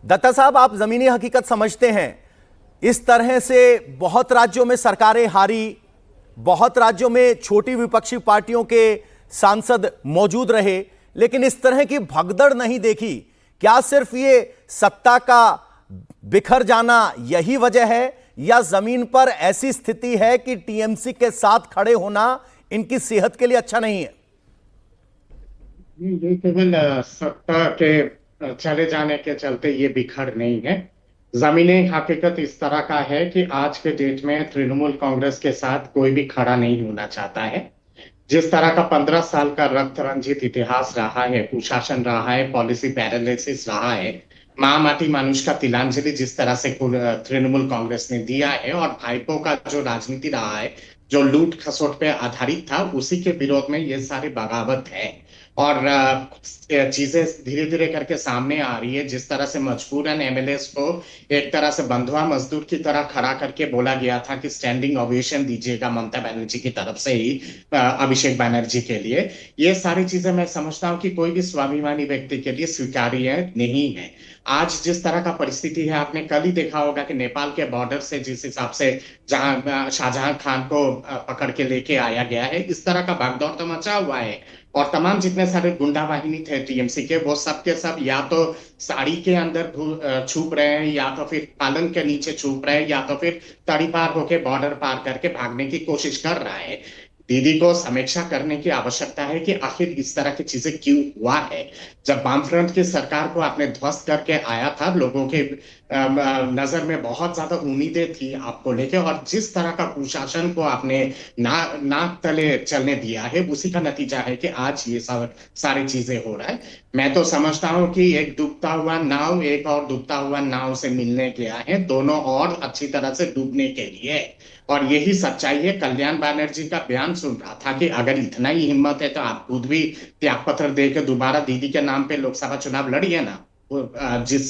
दत्ता साहब, आप जमीनी हकीकत समझते हैं। इस तरह से बहुत राज्यों में सरकारें हारी, बहुत राज्यों में छोटी विपक्षी पार्टियों के सांसद मौजूद रहे, लेकिन इस तरह की भगदड़ नहीं देखी। क्या सिर्फ ये सत्ता का बिखर जाना यही वजह है, या जमीन पर ऐसी स्थिति है कि टीएमसी के साथ खड़े होना इनकी सेहत के लिए अच्छा नहीं है? ये केवल सत्ता के चले जाने के चलते ये बिखर नहीं है। जमीनी हकीकत इस तरह का है कि आज के डेट में तृणमूल कांग्रेस के साथ कोई भी खड़ा नहीं होना चाहता है। जिस तरह का 15 साल का रक्त रंजित इतिहास रहा है, कुशासन रहा है, पॉलिसी पैरालिसिस रहा है, माटी मानुष का तिलांजलि जिस तरह से तृणमूल कांग्रेस ने दिया है, और भाइपों का जो राजनीति रहा है, जो लूट खसोट पे आधारित था, उसी के विरोध में ये सारी बगावत है। और चीजें धीरे धीरे करके सामने आ रही है। जिस तरह से मजबूरन एमएलएस को एक तरह से बंधुआ मजदूर की तरह खड़ा करके बोला गया था कि स्टैंडिंग ओवेशन दीजिएगा ममता बनर्जी की तरफ से ही अभिषेक बनर्जी के लिए, ये सारी चीजें मैं समझता हूँ कि कोई भी स्वाभिमानी व्यक्ति के लिए स्वीकार्य नहीं है। आज जिस तरह का परिस्थिति है, आपने कल ही देखा होगा कि नेपाल के बॉर्डर से जिस हिसाब से जहां शाहजहां खान को पकड़ के लेके आया गया है, इस तरह का भागदौड़ तो मचा हुआ है। और तमाम जितने सारे गुंडा वाहिनी थे टीएमसी के, वो सब के सब या तो साड़ी के अंदर छुप रहे हैं, या तो फिर पालन के नीचे छुप रहे हैं, या तो फिर तड़ी पार होके बॉर्डर पार करके भागने की कोशिश कर रहा है। दीदी को समीक्षा करने की आवश्यकता है कि आखिर इस तरह की चीजें क्यों हुआ है। जब वामफ्रंट की सरकार को आपने ध्वस्त करके आया था, लोगों के नजर में बहुत ज्यादा उम्मीदें थी आपको लेके, और जिस तरह का कुशासन को आपने नाक तले चलने दिया है, उसी का नतीजा है कि आज ये सब सारी चीजें हो रहा है। मैं तो समझता हूं कि एक डूबता हुआ नाव एक और डूबता हुआ नाव से मिलने गया है, दोनों और अच्छी तरह से डूबने के लिए। और यही सच्चाई है। कल्याण बनर्जी का बयान सुन रहा था कि अगर इतना ही हिम्मत है तो आप खुद भी त्यागपत्र देकर दोबारा दीदी के नाम पे लोकसभा चुनाव लड़िए ना, जिस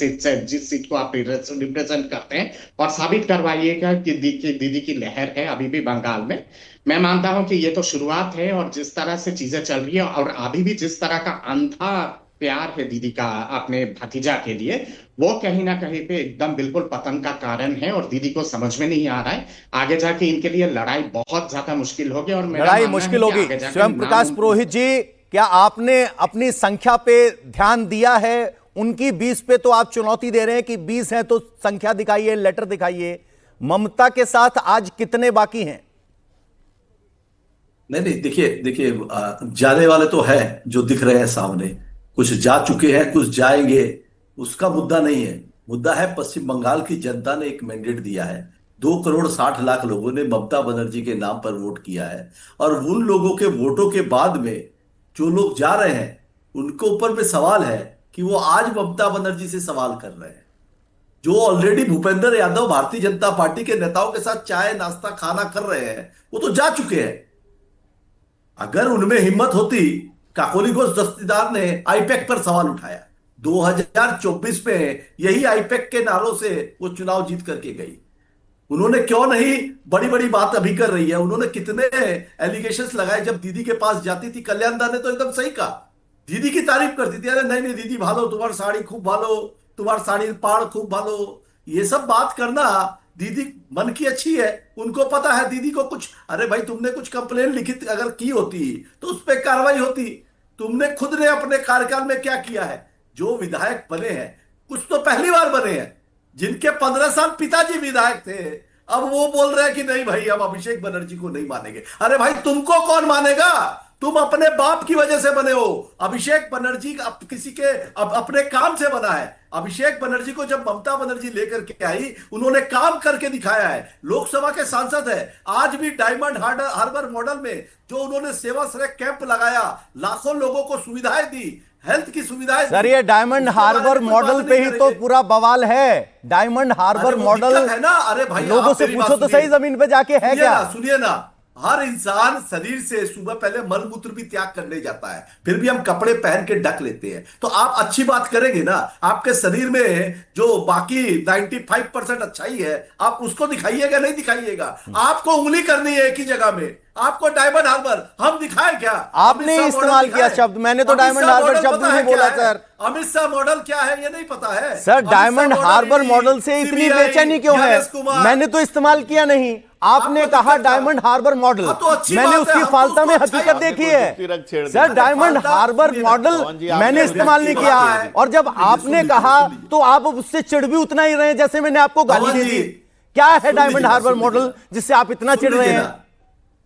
सीट को आप रिप्रेजेंट करते हैं, और साबित करवाइएगा कि दीदी की लहर है अभी भी बंगाल में। मैं मानता हूं कि ये तो शुरुआत है, और जिस तरह से चीजें चल रही है, और अभी भी जिस तरह का अंधा प्यार है दीदी का अपने भतीजा के लिए, वो कहीं ना कहीं पे एकदम बिल्कुल पतन का कारण है, और दीदी को समझ में नहीं आ रहा है। आगे जाके इनके लिए लड़ाई बहुत ज्यादा मुश्किल होगी, और लड़ाई मुश्किल होगी। स्वयं प्रकाश पुरोहित जी, क्या आपने अपनी संख्या पे ध्यान दिया है? उनकी 20 पे तो आप चुनौती दे रहे हैं कि 20 है तो संख्या दिखाइए, लेटर दिखाइए। ममता के साथ आज कितने बाकी हैं? नहीं नहीं, देखिए देखिए, जाने वाले तो है जो दिख रहे हैं सामने, कुछ जा चुके हैं, कुछ जाएंगे। उसका मुद्दा नहीं है। मुद्दा है पश्चिम बंगाल की जनता ने एक मैंडेट दिया है। 2 करोड़ 60 लाख लोगों ने ममता बनर्जी के नाम पर वोट किया है, और उन लोगों के वोटों के बाद में जो लोग जा रहे हैं, उनके ऊपर में सवाल है कि वो आज ममता बनर्जी से सवाल कर रहे हैं। जो ऑलरेडी भूपेंद्र यादव भारतीय जनता पार्टी के नेताओं के साथ चाय नाश्ता खाना कर रहे हैं, वो तो जा चुके हैं। अगर उनमें हिम्मत होती, काकोली घोष दस्तीदार ने आईपैक पर सवाल उठाया 2024 में, यही आईपैक के नारों से वो चुनाव जीत करके गई। उन्होंने क्यों नहीं बड़ी बड़ी बात अभी कर रही है। उन्होंने कितने एलिगेशंस लगाए जब दीदी के पास जाती थी। कल्याण दा ने तो एकदम सही कहा, दीदी की तारीफ करती थी, अरे नहीं नहीं दीदी भालो, तुम्हारी साड़ी खूब भालो, तुम्हारी साड़ी पाड़ खूब भालो। ये सब बात करना दीदी मन की अच्छी है, उनको पता है दीदी को कुछ, अरे भाई तुमने कुछ कंप्लेन लिखित अगर की होती तो उस पर कार्रवाई होती। तुमने खुद ने अपने कार्यकाल में क्या किया है? जो विधायक बने हैं, कुछ तो पहली बार बने हैं, जिनके 15 साल पिताजी विधायक थे, अब वो बोल रहे हैं कि नहीं भाई हम अभिषेक बनर्जी को नहीं मानेंगे। अरे भाई तुमको कौन मानेगा? तुम अपने बाप की वजह से बने हो। अभिषेक बनर्जी किसी के अपने काम से बना है। अभिषेक बनर्जी को जब ममता बनर्जी लेकर के आई, उन्होंने काम करके दिखाया है। लोकसभा के सांसद है। आज भी डायमंड हार्बर मॉडल में जो उन्होंने सेवा श्रय कैंप लगाया, लाखों लोगों को सुविधाएं दी, हेल्थ की सुविधाएं। सर, ये डायमंड हार्बर मॉडल पे ही तो पूरा बवाल है। डायमंड हार्बर मॉडल है ना। अरे भाई लोगों से पूछो तो सही, जमीन पे जाके है क्या? सुनिए ना, हर इंसान शरीर से सुबह पहले मलमूत्र भी त्याग करने जाता है, फिर भी हम कपड़े पहन के ढक लेते हैं। तो आप अच्छी बात करेंगे ना, आपके शरीर में जो बाकी 95% अच्छाई है, आप उसको दिखाइएगा नहीं दिखाइएगा? आपको उंगली करनी है एक ही जगह में। आपको डायमंड हार्बर हम दिखाए क्या? आपने इस्तेमाल किया शब्द, मैंने तो डायमंड हार्बर शब्द नहीं बोला सर। अमित शाह मॉडल क्या है ये नहीं पता है। सर, अमित शाह डायमंड हार्बर मॉडल से इतनी CBI, बेचैनी क्यों है? ज्ञानेश कुमार। मैंने तो इस्तेमाल किया नहीं, आपने आपको कहा दिक्कत था? डायमंड हार्बर मॉडल, हाँ, तो अच्छी मैंने बात है, उसकी हम तो फालता में उसको अच्छाई हकीकत आपने देखी कोई है। रख छेड़ दी। सर, डायमंड फालता हार्बर सुनिए, मॉडल पवन जी, मैंने आपने इस्तेमाल नहीं व्यक्ति किया, बात है। और जब सुनिए, आपने सुनिए, कहा सुनिए। तो आप उससे चिढ़ भी उतना ही रहे हैं जैसे मैंने आपको गाली पवन दे जी, दी। क्या है सुन डायमंड लीजिए, हार्बर सुन मॉडल लीजिए। जिससे आप इतना चिढ़ रहे हैं?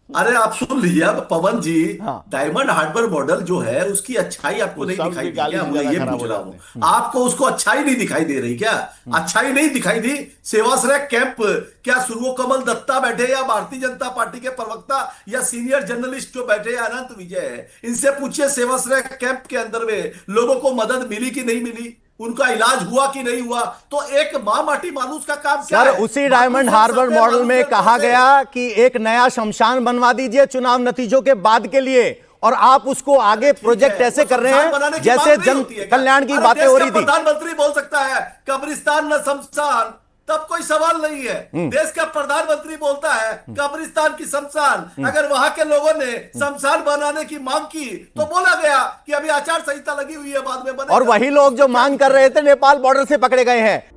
अरे आप सुन लीजिए, अब पवन जी, हाँ। डायमंड हार्बर मॉडल जो है उसकी अच्छाई आपको उस नहीं शब्द दिखाई की दी गाली क्या? से मैं ज्यादा ये खराब पूछ हो रहा जाते हूँ, आपको उसको अच्छाई नहीं दिखाई दे रही क्या? अच्छाई नहीं दिखाई दी? सेवाश्रय कैंप, क्या सुर्वो कमल दत्ता बैठे या भारतीय जनता पार्टी के प्रवक्ता या सीनियर जर्नलिस्ट जो बैठे हैं अनंत विजय, इनसे पूछिए सेवाश्रय कैंप के अंदर में लोगों को मदद मिली कि नहीं मिली, उनका इलाज हुआ कि नहीं हुआ? तो एक मां माटी मानुस का काम क्या सर, है? उसी डायमंड हार्बर मॉडल में कहा गया कि एक नया शमशान बनवा दीजिए चुनाव नतीजों के बाद के लिए, और आप उसको आगे प्रोजेक्ट ऐसे वो कर रहे शमशान बनाने हैं की जैसे बात नहीं जन होती है क्या? कल्याण की अरे बातें देश हो का रही थी। प्रधानमंत्री बोल सकता है कब्रिस्तान न शमशान, तब कोई सवाल नहीं है। देश का प्रधानमंत्री बोलता है कब्रिस्तान की शमशान, अगर वहां के लोगों ने शमशान बनाने की मांग की तो बोला गया कि अभी आचार संहिता लगी हुई है, बाद में बनेगा। और वही लोग जो मांग कर रहे थे नेपाल बॉर्डर से पकड़े गए हैं।